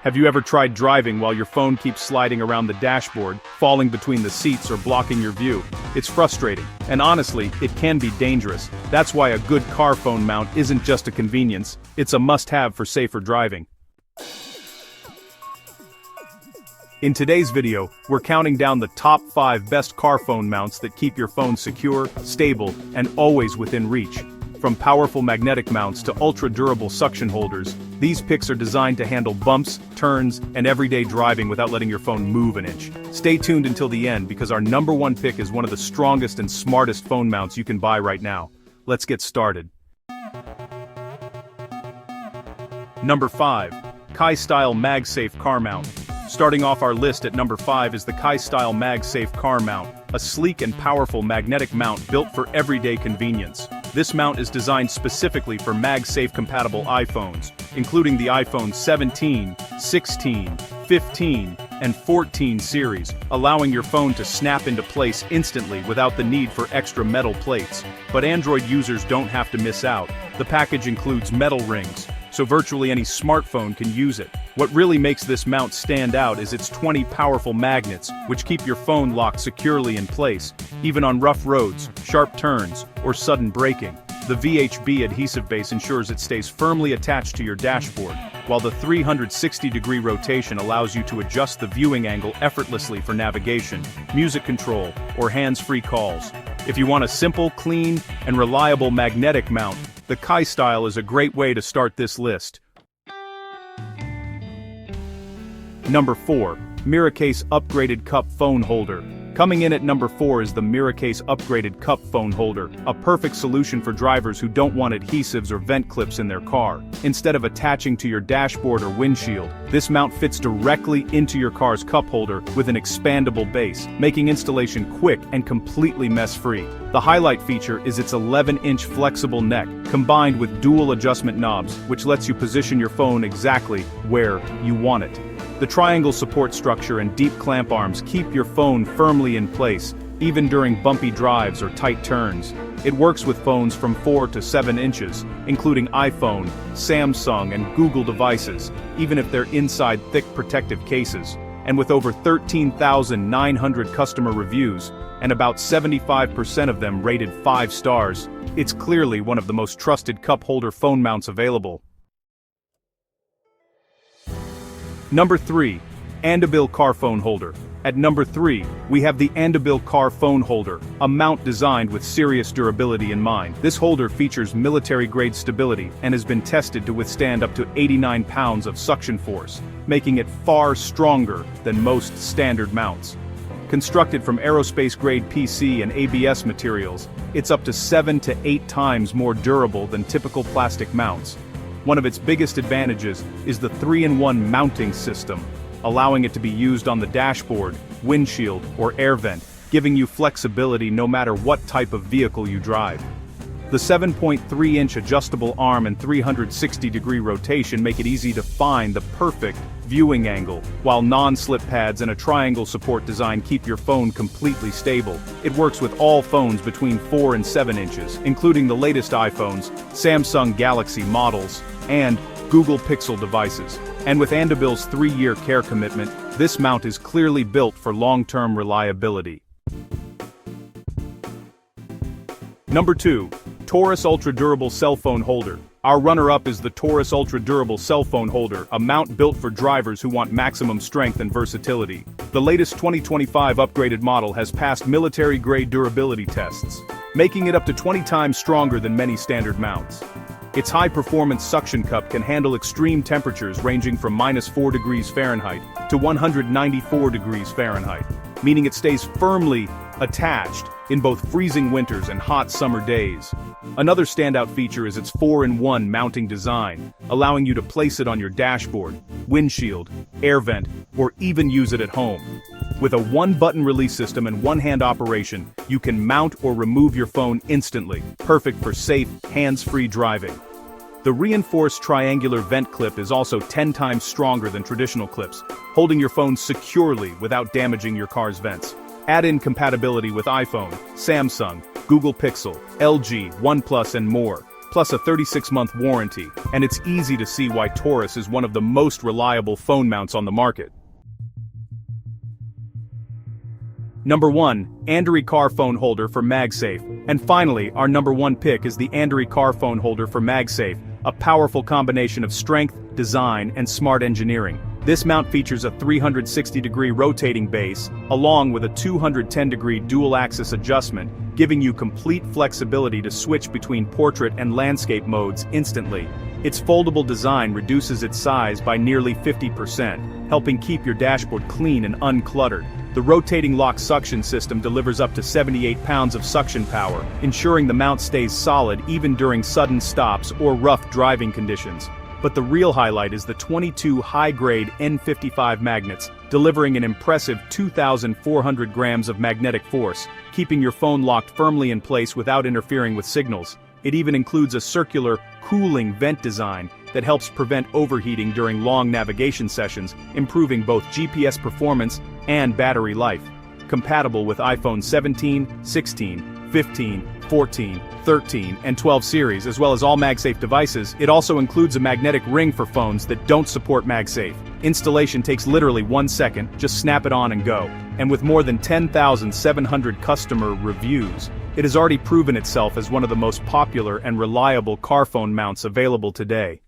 Have you ever tried driving while your phone keeps sliding around the dashboard, falling between the seats or blocking your view? It's frustrating, and honestly, it can be dangerous. That's why a good car phone mount isn't just a convenience, it's a must-have for safer driving. In today's video, we're counting down the top 5 best car phone mounts that keep your phone secure, stable, and always within reach. From powerful magnetic mounts to ultra-durable suction holders, these picks are designed to handle bumps, turns, and everyday driving without letting your phone move an inch. Stay tuned until the end because our number 1 pick is one of the strongest and smartest phone mounts you can buy right now. Let's get started. Number 5. Ki-Style MagSafe Car Mount. Starting off our list at number 5 is the Ki-Style MagSafe Car Mount, a sleek and powerful magnetic mount built for everyday convenience. This mount is designed specifically for MagSafe compatible iPhones, including the iPhone 17, 16, 15, and 14 series, allowing your phone to snap into place instantly without the need for extra metal plates. But Android users don't have to miss out. The package includes metal rings, so virtually any smartphone can use it. What really makes this mount stand out is its 20 powerful magnets, which keep your phone locked securely in place, even on rough roads, sharp turns, or sudden braking. The VHB adhesive base ensures it stays firmly attached to your dashboard, while the 360-degree rotation allows you to adjust the viewing angle effortlessly for navigation, music control, or hands-free calls. If you want a simple, clean, and reliable magnetic mount, the Ki-Style is a great way to start this list. Number 4. MirrorCase Upgraded Cup Phone Holder. Coming in at number 4 is the MirrorCase Upgraded Cup Phone Holder, a perfect solution for drivers who don't want adhesives or vent clips in their car. Instead of attaching to your dashboard or windshield, this mount fits directly into your car's cup holder with an expandable base, making installation quick and completely mess-free. The highlight feature is its 11-inch flexible neck, combined with dual adjustment knobs, which lets you position your phone exactly where you want it. The triangle support structure and deep clamp arms keep your phone firmly in place, even during bumpy drives or tight turns. It works with phones from 4 to 7 inches, including iPhone, Samsung, and Google devices, even if they're inside thick protective cases. And with over 13,900 customer reviews, and about 75% of them rated 5 stars, it's clearly one of the most trusted cup holder phone mounts available. Number 3. Andabil Car Phone Holder. At number 3, we have the Andabil Car Phone Holder, a mount designed with serious durability in mind. This holder features military-grade stability and has been tested to withstand up to 89 pounds of suction force, making it far stronger than most standard mounts. Constructed from aerospace-grade PC and ABS materials, it's up to 7 to 8 times more durable than typical plastic mounts. One of its biggest advantages is the 3-in-1 mounting system, allowing it to be used on the dashboard, windshield, or air vent, giving you flexibility no matter what type of vehicle you drive. The 7.3-inch adjustable arm and 360-degree rotation make it easy to find the perfect viewing angle, while non-slip pads and a triangle support design keep your phone completely stable. It works with all phones between 4 and 7 inches, including the latest iPhones, Samsung Galaxy models, and Google Pixel devices. And with Andabil's 3-year care commitment, this mount is clearly built for long-term reliability. Number 2. Taurus Ultra Durable Cell Phone Holder. Our runner-up is the Taurus Ultra Durable Cell Phone Holder, a mount built for drivers who want maximum strength and versatility. The latest 2025 upgraded model has passed military-grade durability tests, making it up to 20 times stronger than many standard mounts. Its high-performance suction cup can handle extreme temperatures ranging from -4 degrees Fahrenheit to 194 degrees Fahrenheit, meaning it stays firmly attached in both freezing winters and hot summer days. Another standout feature is its 4-in-1 mounting design, allowing you to place it on your dashboard, windshield, air vent, or even use it at home. With a 1-button release system and 1-hand operation, you can mount or remove your phone instantly, perfect for safe, hands-free driving. The reinforced triangular vent clip is also 10 times stronger than traditional clips, holding your phone securely without damaging your car's vents. Add in compatibility with iPhone, Samsung, Google Pixel, LG, OnePlus, and more. plus a 36-month warranty, and it's easy to see why Taurus is one of the most reliable phone mounts on the market. Number 1. Android Car Phone Holder for MagSafe. And finally, our number 1 pick is the Android Car Phone Holder for MagSafe, a powerful combination of strength, design, and smart engineering. This mount features a 360-degree rotating base, along with a 210-degree dual-axis adjustment, giving you complete flexibility to switch between portrait and landscape modes instantly. Its foldable design reduces its size by nearly 50%, helping keep your dashboard clean and uncluttered. The rotating lock suction system delivers up to 78 pounds of suction power, ensuring the mount stays solid even during sudden stops or rough driving conditions. But the real highlight is the 22 high-grade N55 magnets, delivering an impressive 2,400 grams of magnetic force, keeping your phone locked firmly in place without interfering with signals. It even includes a circular, cooling vent design that helps prevent overheating during long navigation sessions, improving both GPS performance and battery life. Compatible with iPhone 17, 16, 15, 14, 13, and 12 series, as well as all MagSafe devices, it also includes a magnetic ring for phones that don't support MagSafe. Installation takes literally 1 second, just snap it on and go. And with more than 10,700 customer reviews, it has already proven itself as one of the most popular and reliable car phone mounts available today.